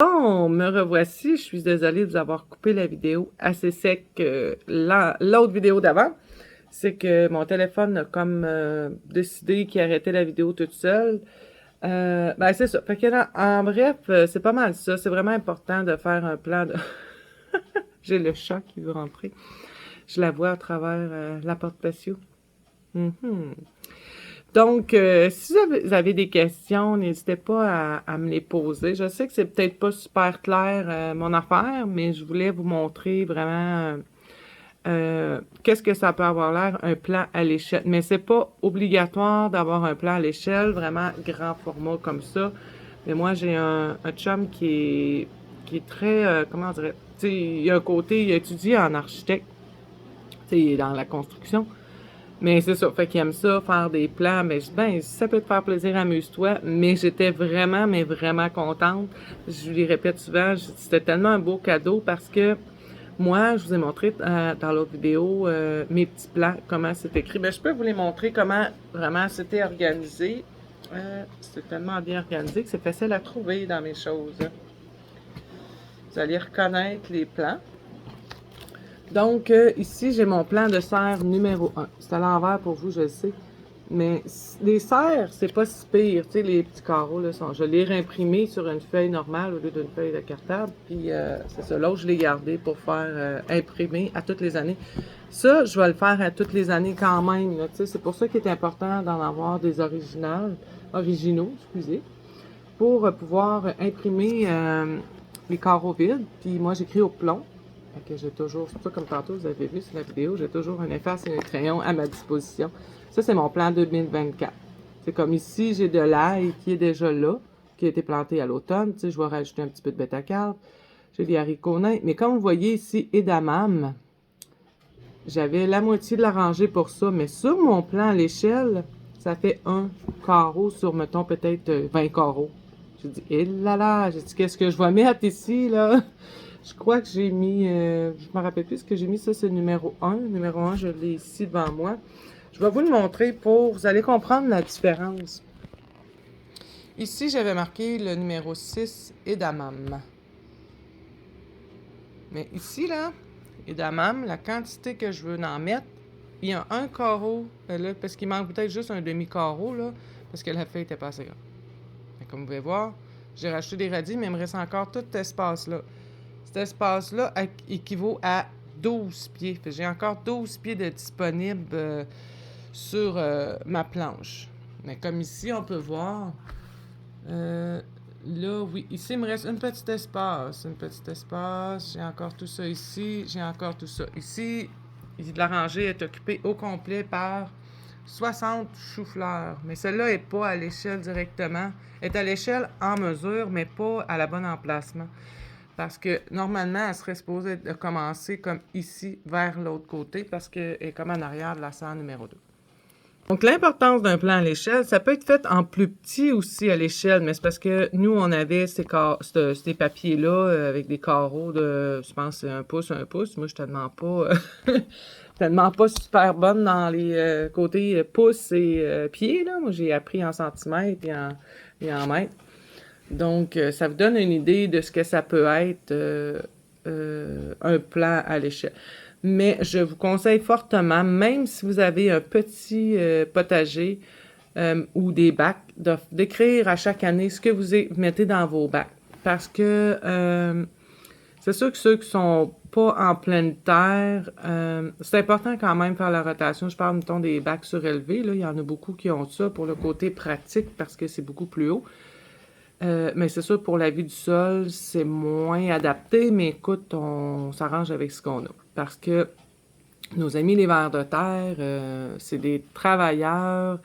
Bon, me revoici. Je suis désolée de vous avoir coupé la vidéo assez sec l'autre vidéo d'avant. C'est que mon téléphone a comme décidé qu'il arrêtait la vidéo toute seule. Ben c'est ça. Fait que en bref, c'est pas mal ça. C'est vraiment important de faire un plan de... J'ai le chat qui veut rentrer. Je la vois à travers la porte patio. Mhm. Donc, si vous avez des questions, n'hésitez pas à me les poser. Je sais que c'est peut-être pas super clair mon affaire, mais je voulais vous montrer vraiment qu'est-ce que ça peut avoir l'air un plan à l'échelle. Mais c'est pas obligatoire d'avoir un plan à l'échelle, vraiment grand format comme ça. Mais moi, j'ai un chum qui est très, comment on dirait, tu sais, il y a un côté, il a étudié en architecte, tu sais, il est dans la construction. Mais c'est ça, fait qu'il aime ça, faire des plans. Mais je dis, ben, si ça peut te faire plaisir, amuse-toi. Mais j'étais vraiment, mais vraiment contente. Je lui répète souvent, c'était tellement un beau cadeau parce que moi, je vous ai montré dans l'autre vidéo mes petits plans, comment c'est écrit. Mais je peux vous les montrer comment vraiment c'était organisé. C'est tellement bien organisé que c'est facile à trouver dans mes choses. Vous allez reconnaître les plans. Donc, ici, j'ai mon plan de serre numéro 1. C'est à l'envers pour vous, je le sais. Mais les serres, c'est pas si pire. Tu sais, les petits carreaux, là, je l'ai réimprimé sur une feuille normale au lieu d'une feuille de cartable. Puis, c'est ça. L'autre, je l'ai gardé pour faire imprimer à toutes les années. Ça, je vais le faire à toutes les années quand même. Tu sais, c'est pour ça qu'il est important d'en avoir des originaux, excusez, pour pouvoir imprimer les carreaux vides. Puis, moi, j'écris au plomb. Fait que j'ai toujours, c'est ça comme tantôt vous avez vu sur la vidéo, j'ai toujours un efface et un crayon à ma disposition. Ça, c'est mon plan 2024. C'est comme ici, j'ai de l'ail qui est déjà là, qui a été planté à l'automne. Tu sais, je vais rajouter un petit peu de bêta-carbe. J'ai des haricots nains. Mais comme vous voyez ici, edamame, j'avais la moitié de la rangée pour ça. Mais sur mon plan à l'échelle, ça fait un carreau sur, mettons, peut-être 20 carreaux. J'ai dit, eh là là, j'ai dit, qu'est-ce que je vais mettre ici, là? Je crois que j'ai mis, je me rappelle plus ce que j'ai mis, ça c'est le numéro 1. Le numéro 1, je l'ai ici devant moi. Je vais vous le montrer vous allez comprendre la différence. Ici, j'avais marqué le numéro 6, edamame. Mais ici, là, edamame, la quantité que je veux en mettre, il y a un carreau, là, parce qu'il manque peut-être juste un demi-carreau, là, parce que la feuille était pas assez grande. Comme vous pouvez voir, j'ai racheté des radis, mais il me reste encore tout cet espace-là. Cet espace-là équivaut à 12 pieds. J'ai encore 12 pieds de disponibles sur ma planche. Mais comme ici, on peut voir, là, oui, ici, il me reste une petite espace. Une petite espace. J'ai encore tout ça ici. J'ai encore tout ça ici. La rangée est occupée au complet par 60 choux-fleurs. Mais celle-là n'est pas à l'échelle directement. Elle est à l'échelle en mesure, mais pas à la bonne emplacement. Parce que normalement, elle serait supposée de commencer comme ici, vers l'autre côté, parce qu'elle est comme en arrière de la serre numéro 2. Donc, l'importance d'un plan à l'échelle, ça peut être fait en plus petit aussi à l'échelle, mais c'est parce que nous, on avait ces papiers-là avec des carreaux de, je pense, un pouce, un pouce. Moi, je suis tellement pas super bonne dans les côtés pouces et pieds, là. Moi, j'ai appris en centimètres et en mètres. Donc, ça vous donne une idée de ce que ça peut être un plan à l'échelle. Mais je vous conseille fortement, même si vous avez un petit potager ou des bacs, d'écrire à chaque année ce que vous mettez dans vos bacs. Parce que c'est sûr que ceux qui sont pas en pleine terre, c'est important quand même faire la rotation. Je parle, mettons, des bacs surélevés. Là, il y en a beaucoup qui ont ça pour le côté pratique parce que c'est beaucoup plus haut. Mais c'est sûr, pour la vie du sol, c'est moins adapté, mais écoute, on s'arrange avec ce qu'on a. Parce que nos amis les vers de terre, c'est des travailleurs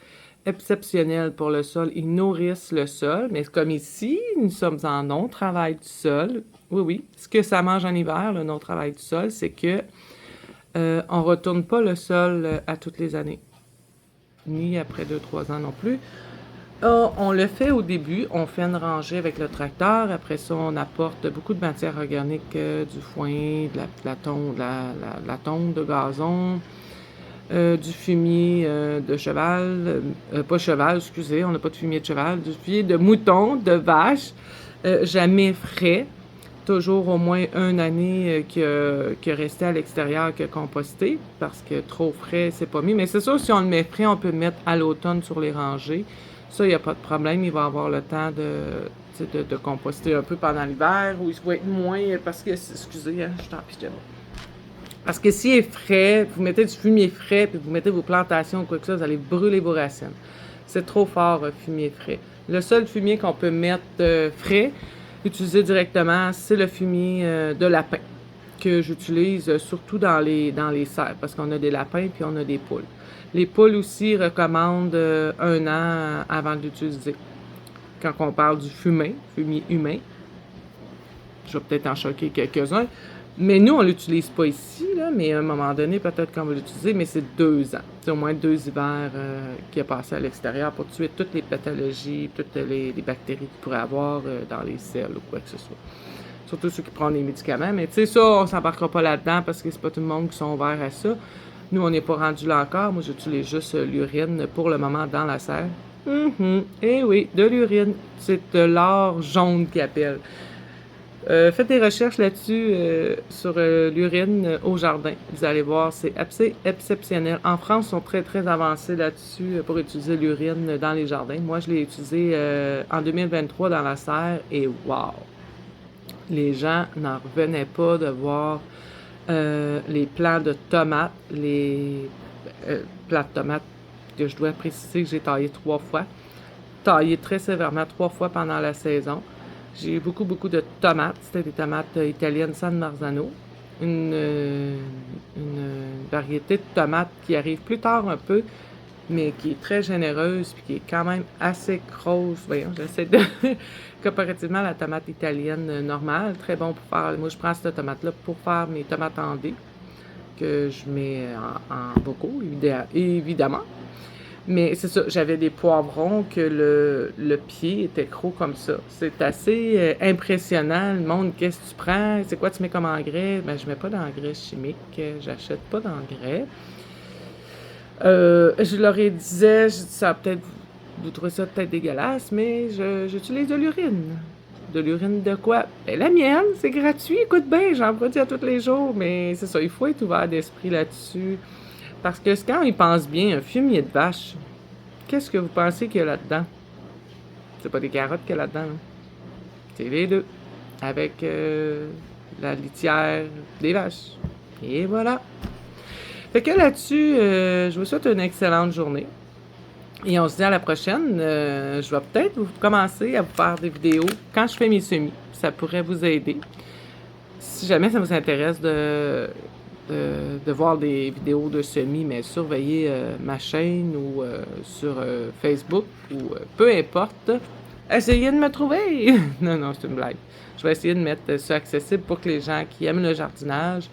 exceptionnels pour le sol. Ils nourrissent le sol, mais comme ici, nous sommes en non-travail du sol. Oui, oui. Ce que ça mange en hiver, le non-travail du sol, c'est que on retourne pas le sol à toutes les années. Ni après 2-3 ans non plus. On le fait au début, on fait une rangée avec le tracteur. Après ça, on apporte beaucoup de matière organique, du foin, de la tonte de gazon, du fumier de cheval, pas cheval, excusez, on n'a pas de fumier de cheval, du fumier de mouton, de vache. Jamais frais. Toujours au moins une année que resté à l'extérieur que composté, parce que trop frais, c'est pas mieux. Mais c'est sûr, si on le met frais, on peut le mettre à l'automne sur les rangées. Ça, il n'y a pas de problème. Il va avoir le temps de composter un peu pendant l'hiver, ou il va être moins, parce que, excusez, hein, je suis en pyjama. Parce que s'il est frais, vous mettez du fumier frais, puis vous mettez vos plantations ou quoi que ça, vous allez brûler vos racines. C'est trop fort, fumier frais. Le seul fumier qu'on peut mettre frais, utiliser directement, c'est le fumier de lapin, que j'utilise surtout dans les serres, parce qu'on a des lapins puis on a des poules. Les poules aussi recommandent 1 an avant de l'utiliser. Quand on parle du fumier humain, je vais peut-être en choquer quelques-uns, mais nous, on ne l'utilise pas ici, là, mais à un moment donné, peut-être qu'on va l'utiliser, mais c'est 2 ans. C'est au moins 2 hivers qui a passé à l'extérieur pour tuer toutes les pathologies, toutes les bactéries qu'il pourrait avoir dans les selles ou quoi que ce soit. Surtout ceux qui prennent les médicaments, mais tu sais, ça, on s'embarquera pas là-dedans parce que c'est pas tout le monde qui sont ouverts à ça. Nous, on n'est pas rendu là encore. Moi, j'utilise juste l'urine pour le moment dans la serre. Eh oui, de l'urine. C'est de l'or jaune qu'ils appellent. Faites des recherches là-dessus sur l'urine au jardin. Vous allez voir, c'est assez exceptionnel. En France, ils sont très, très avancés là-dessus pour utiliser l'urine dans les jardins. Moi, je l'ai utilisé en 2023 dans la serre et wow! Les gens n'en revenaient pas de voir les plants de tomates, les plants de tomates que je dois préciser que j'ai taillé 3 fois. Taillé très sévèrement 3 fois pendant la saison. J'ai eu beaucoup, beaucoup de tomates. C'était des tomates italiennes San Marzano. Une variété de tomates qui arrive plus tard un peu, mais qui est très généreuse puis qui est quand même assez grosse. Voyons, j'essaie de... Comparativement à la tomate italienne normale, très bon pour faire... Moi, je prends cette tomate-là pour faire mes tomates en dés, que je mets en bocaux, évidemment. Mais c'est ça, j'avais des poivrons que le pied était gros comme ça. C'est assez impressionnant. Le monde, qu'est-ce que tu prends? C'est quoi tu mets comme engrais? Ben, je mets pas d'engrais chimique. J'achète pas d'engrais. Je leur disais, je dis ça peut-être, vous trouvez ça peut-être dégueulasse, mais j'utilise de l'urine. De l'urine de quoi? Ben, la mienne, c'est gratuit. Écoute bien, j'en produis à tous les jours. Mais c'est ça, il faut être ouvert d'esprit là-dessus. Parce que quand ils pensent bien, un fumier de vache, qu'est-ce que vous pensez qu'il y a là-dedans? C'est pas des carottes qu'il y a là-dedans. Hein? C'est les deux. Avec la litière des vaches. Et voilà. Fait que là-dessus, je vous souhaite une excellente journée. Et on se dit à la prochaine. Je vais peut-être commencer à vous faire des vidéos quand je fais mes semis. Ça pourrait vous aider. Si jamais ça vous intéresse de voir des vidéos de semis, mais surveillez ma chaîne ou sur Facebook ou peu importe. Essayez de me trouver! Non, c'est une blague. Je vais essayer de mettre ça accessible pour que les gens qui aiment le jardinage,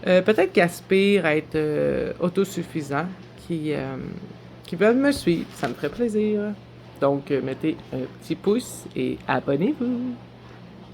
peut-être qui aspirent à être autosuffisants, qui veulent me suivre. Ça me ferait plaisir. Donc, mettez un petit pouce et abonnez-vous!